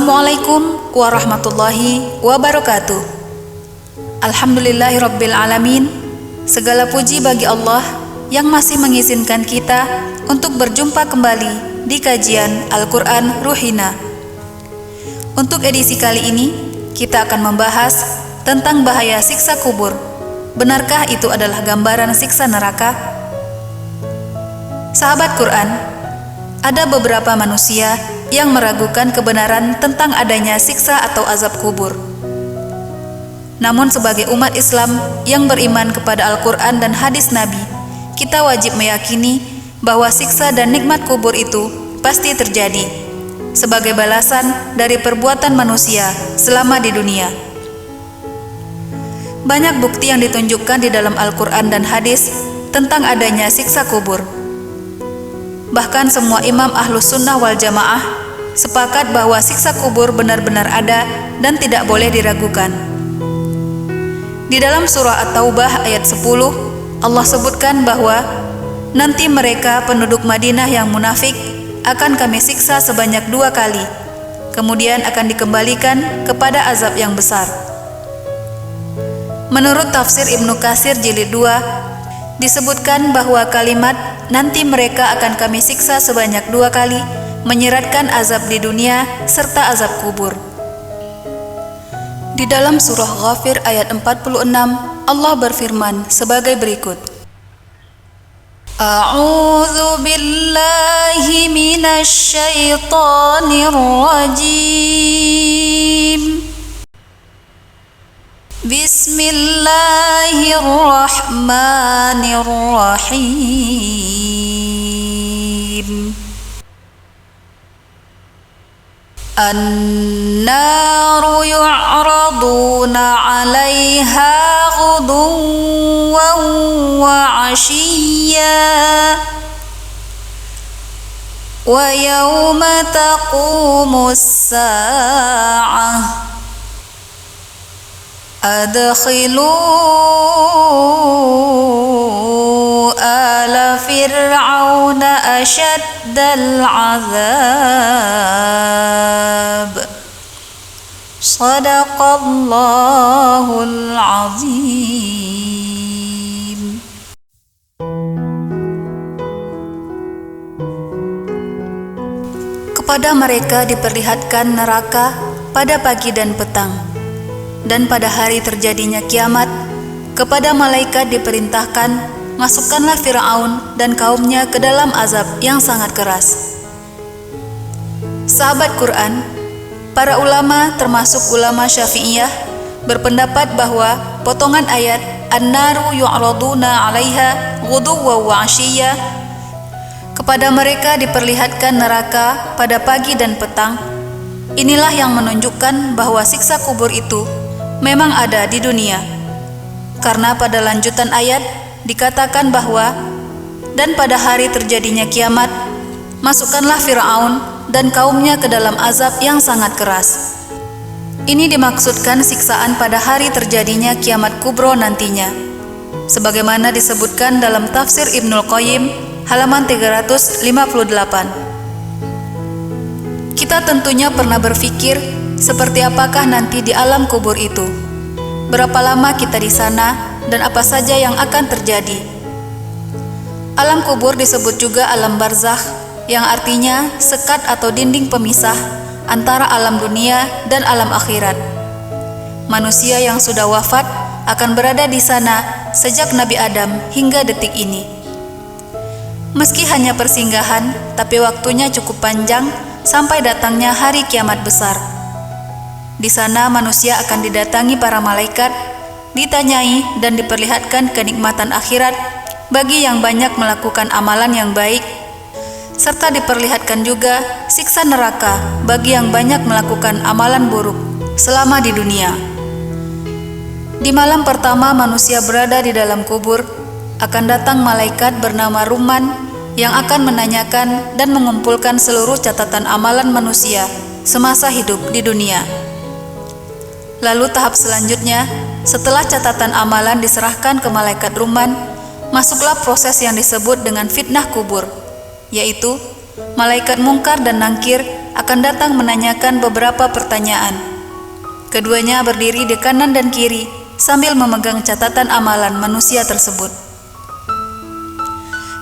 Assalamualaikum warahmatullahi wabarakatuh. Alhamdulillahirabbil alamin. Segala puji bagi Allah yang masih mengizinkan kita untuk berjumpa kembali di kajian Al-Quran Ruhina. Untuk edisi kali ini, kita akan membahas tentang bahaya siksa kubur. Benarkah itu adalah gambaran siksa neraka? Sahabat Quran, ada beberapa manusia yang meragukan kebenaran tentang adanya siksa atau azab kubur. Namun sebagai umat Islam yang beriman kepada Al-Quran dan hadis Nabi, kita wajib meyakini bahwa siksa dan nikmat kubur itu pasti terjadi sebagai balasan dari perbuatan manusia selama di dunia. Banyak bukti yang ditunjukkan di dalam Al-Quran dan hadis tentang adanya siksa kubur. Bahkan semua imam Ahlus Sunnah wal Jamaah sepakat bahwa siksa kubur benar-benar ada dan tidak boleh diragukan. Di dalam surah At-Taubah ayat 10, Allah sebutkan bahwa nanti mereka penduduk Madinah yang munafik akan kami siksa sebanyak 2 kali, kemudian akan dikembalikan kepada azab yang besar. Menurut tafsir Ibnu Katsir jilid 2, disebutkan bahwa kalimat nanti mereka akan kami siksa sebanyak 2 kali menyeratkan azab di dunia serta azab kubur. Di dalam surah Ghafir ayat 46, Allah berfirman sebagai berikut. A'udzu billahi minasy syaithanir rajim. Bismillahirrahmanirrahim. An-naru yu'raduna 'alaiha ghuduwwan wa 'ashiyya wa yawma taqumus sa'ah adkhilu ala fir'auna asyaddal 'adzab. Shadaqallahul 'azim. Kepada mereka diperlihatkan neraka pada pagi dan petang. Dan pada hari terjadinya kiamat, kepada malaikat diperintahkan, masukkanlah Fir'aun dan kaumnya ke dalam azab yang sangat keras. Sahabat Quran, para ulama termasuk ulama Syafi'iyah berpendapat bahwa potongan ayat An-naru yu'raduna 'alaiha ghuduwwan wa 'ashiyya, kepada mereka diperlihatkan neraka pada pagi dan petang, inilah yang menunjukkan bahwa siksa kubur itu memang ada di dunia. Karena pada lanjutan ayat dikatakan bahwa dan pada hari terjadinya kiamat, masukkanlah Fir'aun dan kaumnya ke dalam azab yang sangat keras. Ini dimaksudkan siksaan pada hari terjadinya kiamat kubro nantinya, sebagaimana disebutkan dalam tafsir Ibnul Qayyim halaman 358. Kita tentunya pernah berpikir seperti apakah nanti di alam kubur itu, berapa lama kita di sana, dan apa saja yang akan terjadi. Alam kubur disebut juga alam barzakh, yang artinya sekat atau dinding pemisah antara alam dunia dan alam akhirat. Manusia yang sudah wafat akan berada di sana sejak Nabi Adam hingga detik ini. Meski hanya persinggahan, tapi waktunya cukup panjang sampai datangnya hari kiamat besar. Di sana manusia akan didatangi para malaikat, ditanyai dan diperlihatkan kenikmatan akhirat bagi yang banyak melakukan amalan yang baik, serta diperlihatkan juga siksa neraka bagi yang banyak melakukan amalan buruk selama di dunia. Di malam pertama manusia berada di dalam kubur, akan datang malaikat bernama Ruman yang akan menanyakan dan mengumpulkan seluruh catatan amalan manusia semasa hidup di dunia. Lalu tahap selanjutnya, setelah catatan amalan diserahkan ke malaikat Ruman, masuklah proses yang disebut dengan fitnah kubur, yaitu malaikat Mungkar dan Nangkir akan datang menanyakan beberapa pertanyaan. Keduanya berdiri di kanan dan kiri sambil memegang catatan amalan manusia tersebut.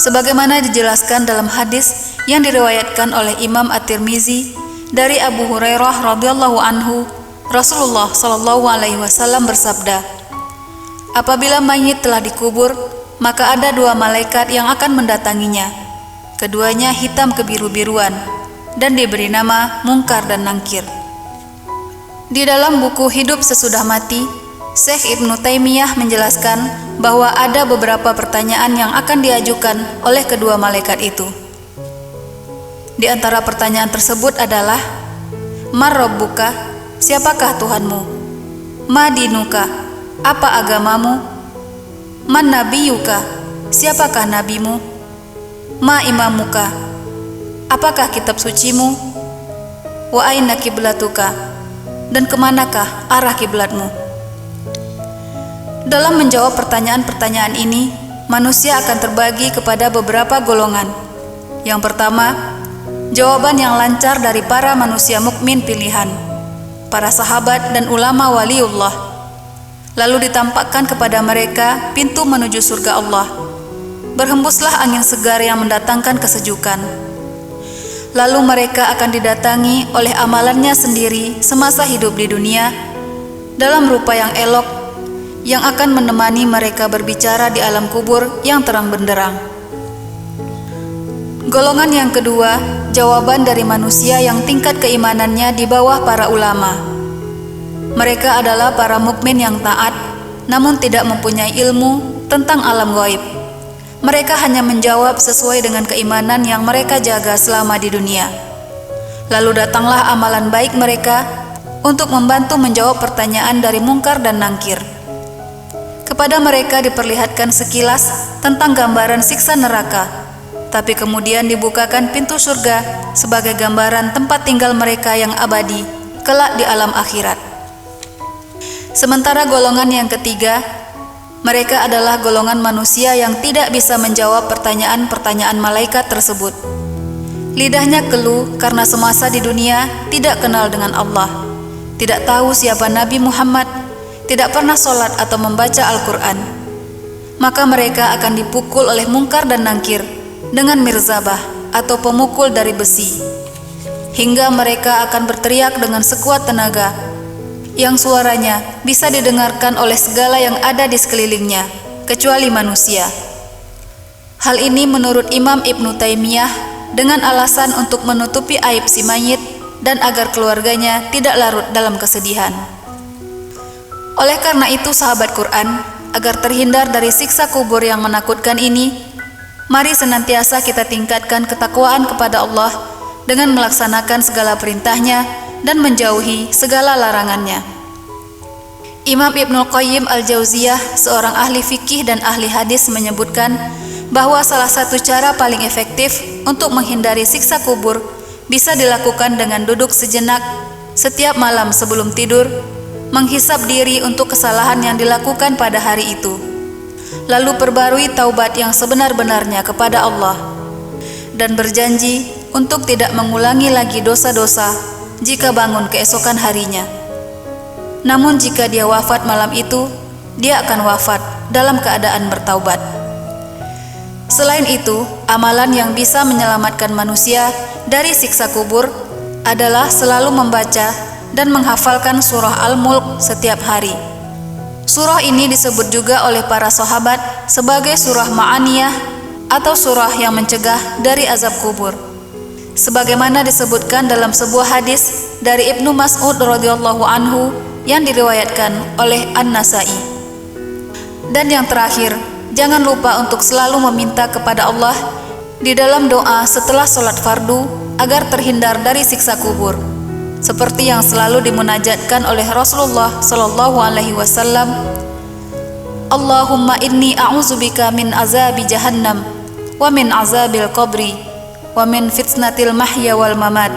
Sebagaimana dijelaskan dalam hadis yang diriwayatkan oleh Imam At-Tirmizi dari Abu Hurairah radhiyallahu anhu, Rasulullah shallallahu alaihi wasallam bersabda, apabila mayit telah dikubur, maka ada dua malaikat yang akan mendatanginya. Keduanya hitam kebiru-biruan dan diberi nama Munkar dan Nangkir. Di dalam buku Hidup Sesudah Mati, Syekh Ibnu Taimiyah menjelaskan bahwa ada beberapa pertanyaan yang akan diajukan oleh kedua malaikat itu. Di antara pertanyaan tersebut adalah, Man Rabbuka, siapakah Tuhanmu? Ma dinuka, apa agamamu? Man nabiyuka, siapakah nabimu? Ma imamuka, apakah kitab sucimu? Wa aina kiblatuka, dan kemanakah arah kiblatmu? Dalam menjawab pertanyaan-pertanyaan ini, manusia akan terbagi kepada beberapa golongan. Yang pertama, jawaban yang lancar dari para manusia mukmin pilihan, para sahabat dan ulama waliullah. Lalu ditampakkan kepada mereka pintu menuju surga Allah. Berhembuslah angin segar yang mendatangkan kesejukan. Lalu mereka akan didatangi oleh amalannya sendiri semasa hidup di dunia dalam rupa yang elok, yang akan menemani mereka berbicara di alam kubur yang terang benderang. Golongan yang kedua, jawaban dari manusia yang tingkat keimanannya di bawah para ulama. Mereka adalah para mukmin yang taat, namun tidak mempunyai ilmu tentang alam gaib. Mereka hanya menjawab sesuai dengan keimanan yang mereka jaga selama di dunia. Lalu datanglah amalan baik mereka untuk membantu menjawab pertanyaan dari Munkar dan Nangkir. Kepada mereka diperlihatkan sekilas tentang gambaran siksa neraka, tapi kemudian dibukakan pintu surga sebagai gambaran tempat tinggal mereka yang abadi kelak di alam akhirat. Sementara golongan yang ketiga, mereka adalah golongan manusia yang tidak bisa menjawab pertanyaan-pertanyaan malaikat tersebut. Lidahnya keluh karena semasa di dunia tidak kenal dengan Allah, tidak tahu siapa Nabi Muhammad, tidak pernah sholat atau membaca Al-Quran. Maka mereka akan dipukul oleh Munkar dan Nangkir dengan mirzabah atau pemukul dari besi, hingga mereka akan berteriak dengan sekuat tenaga yang suaranya bisa didengarkan oleh segala yang ada di sekelilingnya, kecuali manusia. Hal ini menurut Imam Ibnu Taimiyah dengan alasan untuk menutupi aib si mayit dan agar keluarganya tidak larut dalam kesedihan. Oleh karena itu sahabat Quran, agar terhindar dari siksa kubur yang menakutkan ini, mari senantiasa kita tingkatkan ketakwaan kepada Allah dengan melaksanakan segala perintahnya dan menjauhi segala larangannya. Imam Ibnul Qayyim Al-Jauziyah, seorang ahli fikih dan ahli hadis, menyebutkan bahwa salah satu cara paling efektif untuk menghindari siksa kubur bisa dilakukan dengan duduk sejenak setiap malam sebelum tidur, menghisap diri untuk kesalahan yang dilakukan pada hari itu, lalu perbarui taubat yang sebenar-benarnya kepada Allah, dan berjanji untuk tidak mengulangi lagi dosa-dosa jika bangun keesokan harinya. Namun jika dia wafat malam itu, dia akan wafat dalam keadaan bertaubat. Selain itu, amalan yang bisa menyelamatkan manusia dari siksa kubur adalah selalu membaca dan menghafalkan surah Al-Mulk setiap hari. Surah ini disebut juga oleh para sahabat sebagai surah Ma'aniyah atau surah yang mencegah dari azab kubur. Sebagaimana disebutkan dalam sebuah hadis dari Ibnu Mas'ud radhiyallahu anhu yang diriwayatkan oleh An-Nasai. Dan yang terakhir, jangan lupa untuk selalu meminta kepada Allah di dalam doa setelah sholat fardu agar terhindar dari siksa kubur, seperti yang selalu dimunajatkan oleh Rasulullah sallallahu alaihi wasallam, Allahumma inni a'udzubika min azabi jahannam wa min azabil qabri wa min fitnatil mahya wal mamat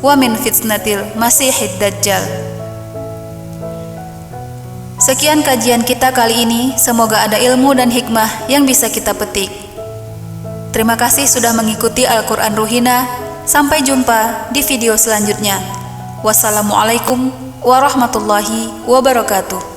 wa min fitnatil masihid dajjal. Sekian kajian kita kali ini, semoga ada ilmu dan hikmah yang bisa kita petik. Terima kasih sudah mengikuti Al-Quran Ruhina. Sampai jumpa di video selanjutnya. Wassalamualaikum warahmatullahi wabarakatuh.